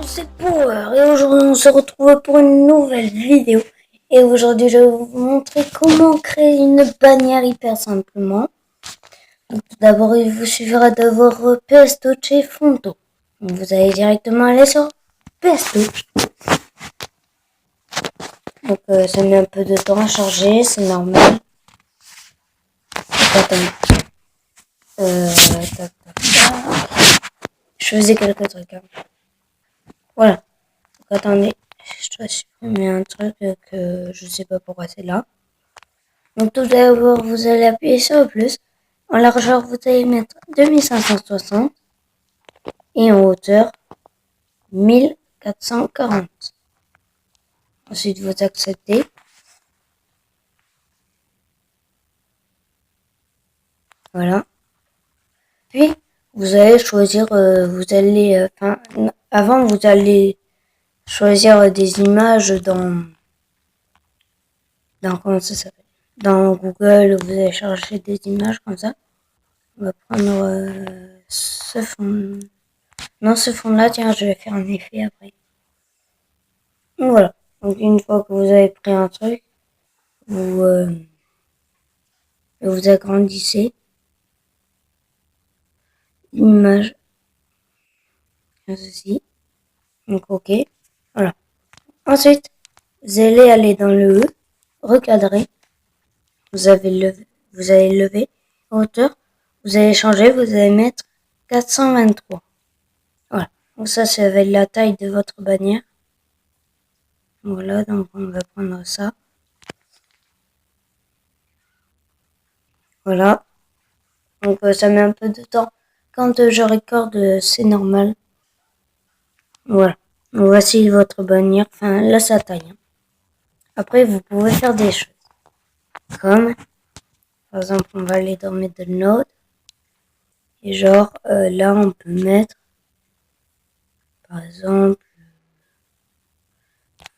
C'est Power et aujourd'hui on se retrouve pour une nouvelle vidéo et aujourd'hui je vais vous montrer comment créer une bannière hyper simplement. Donc, tout d'abord il vous suffira d'avoir PS-Touch et Fonto. Vous allez directement aller sur PS-Touch. Donc ça met un peu de temps à charger, c'est normal. Attends. Tac, tac, tac. Je faisais quelques trucs. Hein. Voilà. Donc, attendez, je dois supprimer un truc que je sais pas pourquoi c'est là. Donc tout d'abord, vous allez appuyer sur le plus. En largeur, vous allez mettre 2560 et en hauteur 1440. Ensuite, vous acceptez. Voilà. Puis, vous allez choisir, avant, vous allez choisir des images comment ça s'appelle? Dans Google, vous allez chercher des images comme ça. On va prendre ce fond. Non, ce fond-là, tiens, je vais faire un effet après. Donc, voilà. Donc, une fois que vous avez pris un truc, vous agrandissez l'image. Comme ceci. Donc, OK. Voilà. Ensuite, vous allez aller dans le E, recadrer. Vous allez lever hauteur. Vous allez changer, vous allez mettre 423. Voilà. Donc ça, c'est avec la taille de votre bannière. Voilà, donc on va prendre ça. Voilà. Donc ça met un peu de temps. Quand je recorde, c'est normal. Voilà. Donc, voici votre bannière. Enfin, là, sa taille. Hein. Après, vous pouvez faire des choses. Comme, par exemple, on va aller dans Middle Node. Et genre, là, on peut mettre, par exemple,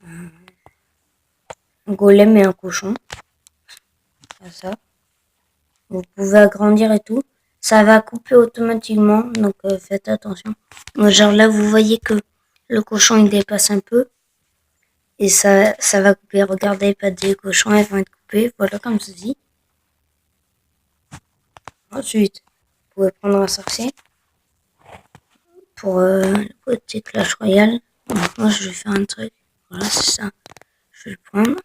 un golem et un cochon. Comme ça. Vous pouvez agrandir et tout. Ça va couper automatiquement, donc faites attention. Genre là, vous voyez que le cochon, il dépasse un peu. Et ça va couper. Regardez, pas des cochons, elles vont être coupées. Voilà, comme ceci. Ensuite, vous pouvez prendre un sorcier. Pour le côté Clash Royale. Donc, moi, je vais faire un truc. Voilà, c'est ça. Je vais le prendre.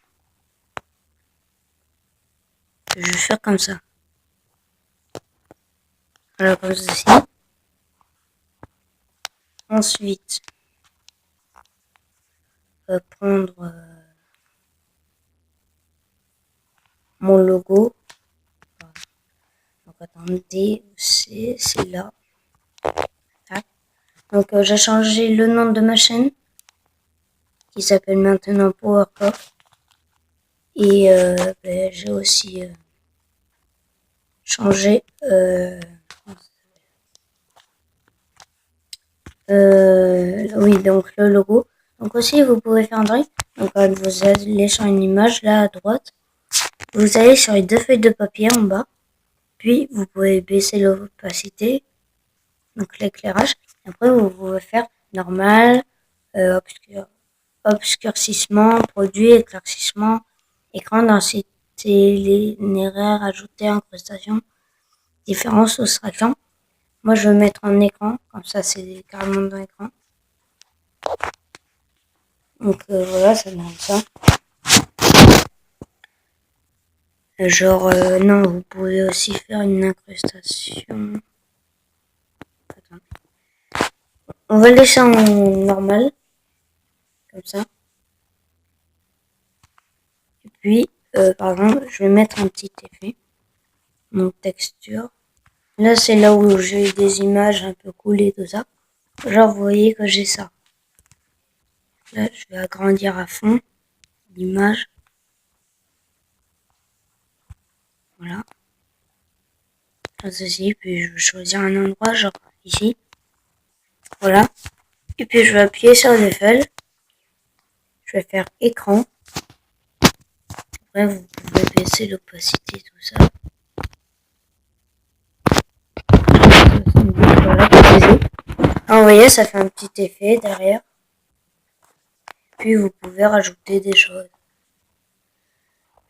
Je vais faire comme ça. Voilà, comme ceci. Ensuite, je vais prendre mon logo. Donc, attendez, c'est là. Tac. Donc, j'ai changé le nom de ma chaîne, qui s'appelle maintenant PowerCoff. Et j'ai aussi changé oui, donc le logo. Donc aussi, vous pouvez faire un truc. Donc, quand vous allez sur une image, là à droite, vous allez sur les deux feuilles de papier en bas. Puis, vous pouvez baisser l'opacité, donc l'éclairage. Après, vous pouvez faire normal, obscurcissement, produit, éclaircissement, écran, densité linéaire, ajouter, incrustation, différence, soustraction. Moi, je vais mettre en écran, comme ça, c'est carrément dans l'écran. Donc voilà, ça donne ça. Genre, non, vous pouvez aussi faire une incrustation. Attends. On va le laisser en normal, comme ça. Et puis, par exemple, je vais mettre un petit effet. Donc, texture. Là, c'est là où j'ai des images un peu cool et tout ça. Genre, vous voyez que j'ai ça. Là, je vais agrandir à fond l'image. Voilà. Comme ceci. Puis, je vais choisir un endroit, genre ici. Voilà. Et puis, je vais appuyer sur les feuilles. Je vais faire écran. Après, vous pouvez baisser l'opacité, tout ça. Ah, vous voyez, ça fait un petit effet derrière. Puis vous pouvez rajouter des choses.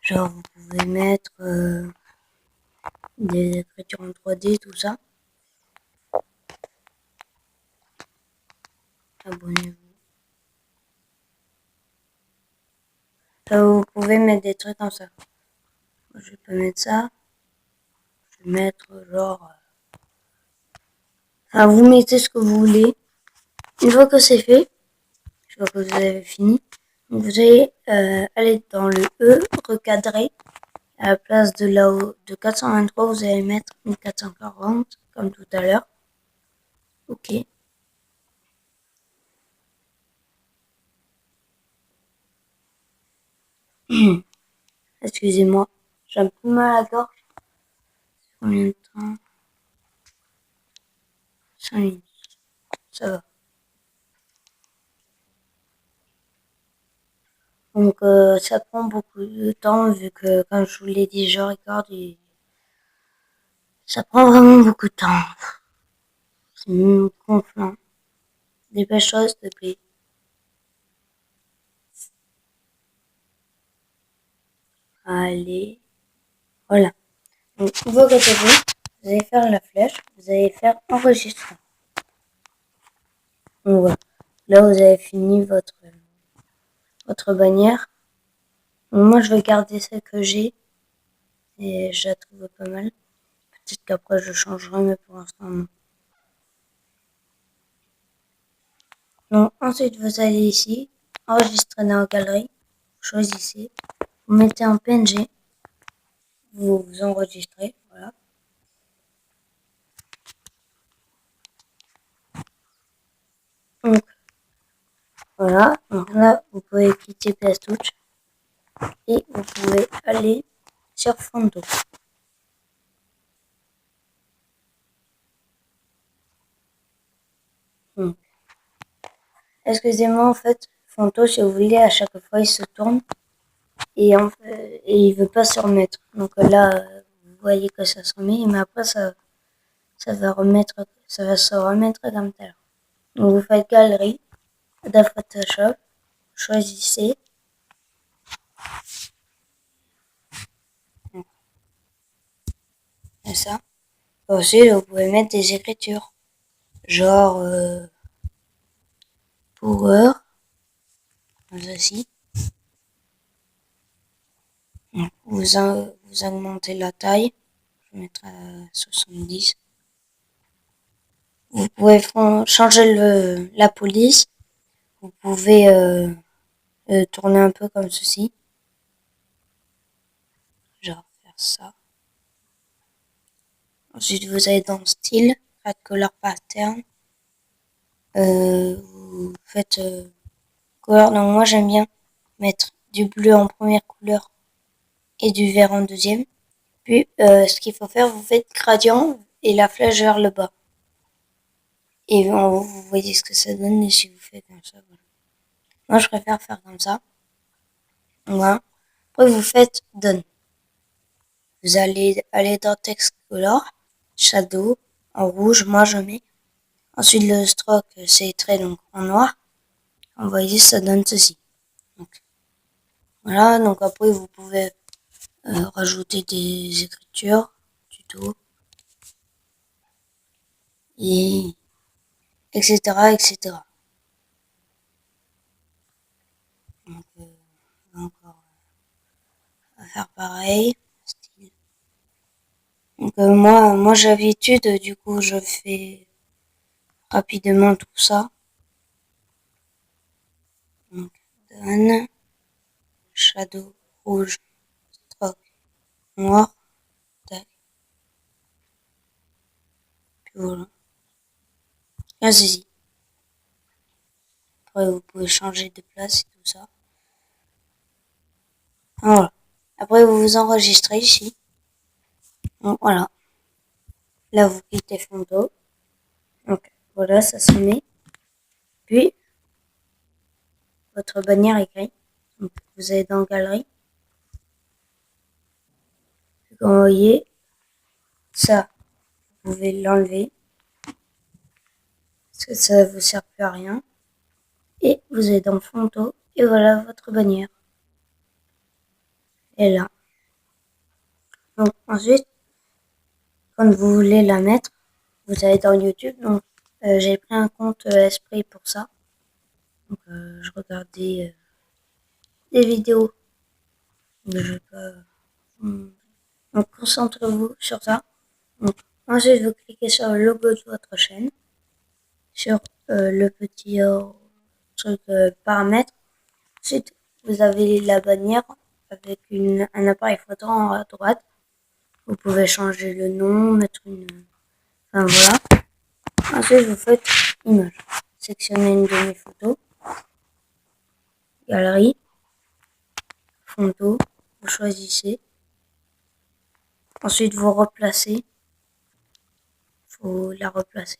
Genre, vous pouvez mettre des écritures en 3D, tout ça. Abonnez-vous. Vous pouvez mettre des trucs comme ça. Je peux mettre ça. Je vais mettre genre... vous mettez ce que vous voulez. Une fois que c'est fait, je vois que vous avez fini. Donc vous allez aller dans le E, recadrer. À la place de là-haut de 423, vous allez mettre une 440, comme tout à l'heure. Ok. Excusez-moi, j'ai un peu mal à la gorge. Combien de temps? 5 minutes. Ça va. Donc ça prend beaucoup de temps vu que, comme je vous l'ai dit, je regarde et ça prend vraiment beaucoup de temps. C'est gonflant. Dépêche-toi, s'il te plaît. Allez. Voilà. Donc, une fois que c'est fait, vous allez faire la flèche, vous allez faire enregistrer. Donc voilà. Là, vous avez fini votre bannière. Donc, moi, je vais garder celle que j'ai et je la trouve pas mal. Peut-être qu'après, je changerai, mais pour l'instant, non. Donc, ensuite, vous allez ici, enregistrer dans la galerie. Vous choisissez, vous mettez en PNG, vous vous enregistrez, voilà. Donc, voilà. Donc là, vous pouvez quitter PS Touch et vous pouvez aller sur Fondo. Donc, excusez-moi, en fait, Fondo, si vous voulez, à chaque fois, il se tourne et il veut pas se remettre. Donc là, vous voyez que ça se remet, mais après, ça va se remettre comme tel. Donc, vous faites galerie de Photoshop, choisissez. Et ça. Ensuite, vous pouvez mettre des écritures. Genre, power, comme ceci. Vous augmentez la taille. Je vais mettre à 70. Vous pouvez changer la police. Vous pouvez tourner un peu comme ceci. Genre faire ça. Ensuite, vous allez dans style, add color pattern. Vous faites couleur. Donc moi j'aime bien mettre du bleu en première couleur et du vert en deuxième. Puis ce qu'il faut faire, vous faites gradient et la flèche vers le bas. Et vous voyez ce que ça donne si vous faites comme ça. Voilà. Moi je préfère faire comme ça. Voilà. Après vous faites done. Vous allez aller dans text color, shadow en rouge, moi je mets. Ensuite le stroke c'est trait donc en noir. Vous voyez ça donne ceci. Donc, voilà, donc après vous pouvez rajouter des écritures, tuto, et etc. etc. Donc encore à faire pareil. Donc moi j'ai l'habitude, du coup je fais rapidement tout ça. Donc done, shadow rouge, stroke noir, tac, puis voilà. Là c'est après vous pouvez changer de place et tout ça. Voilà. Après vous vous enregistrez ici. Donc voilà. Là vous quittez Fondo. Donc voilà, ça se met. Puis votre bannière est créée. Donc vous allez dans Galerie. Comme vous voyez, ça, vous pouvez l'enlever. parce que ça vous sert plus à rien. Et vous êtes dans Photo, et voilà votre bannière. Et là. Donc ensuite, quand vous voulez la mettre, vous allez dans YouTube. Donc j'ai pris un compte Esprit pour ça. Donc je regardais des vidéos. Mais je peux. Donc concentrez-vous sur ça. Donc, ensuite, vous cliquez sur le logo de votre chaîne, sur le petit truc paramètres. Ensuite, vous avez la bannière avec un appareil photo en haut à droite. Vous pouvez changer le nom, mettre une. Enfin voilà. Ensuite, vous faites image. Sectionnez une de mes photos. Galerie. Photo. Vous choisissez. Ensuite, vous replacez. Faut la replacer.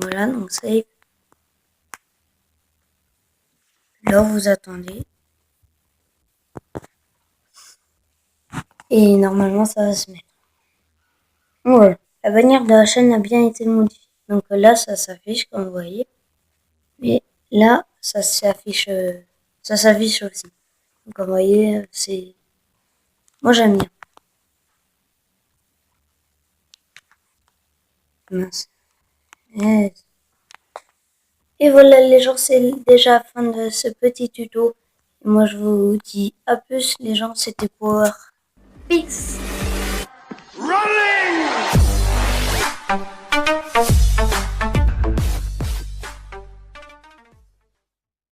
Voilà, donc save. Là, vous attendez. Et normalement, ça va se mettre. Voilà. La bannière de la chaîne a bien été modifiée. Donc là, ça s'affiche, comme vous voyez. Mais là, ça s'affiche aussi. Donc, comme vous voyez, c'est... Moi, j'aime bien. Mince. Et voilà les gens, c'est déjà la fin de ce petit tuto. Et moi, je vous dis à plus les gens, c'était Power. Peace. Running!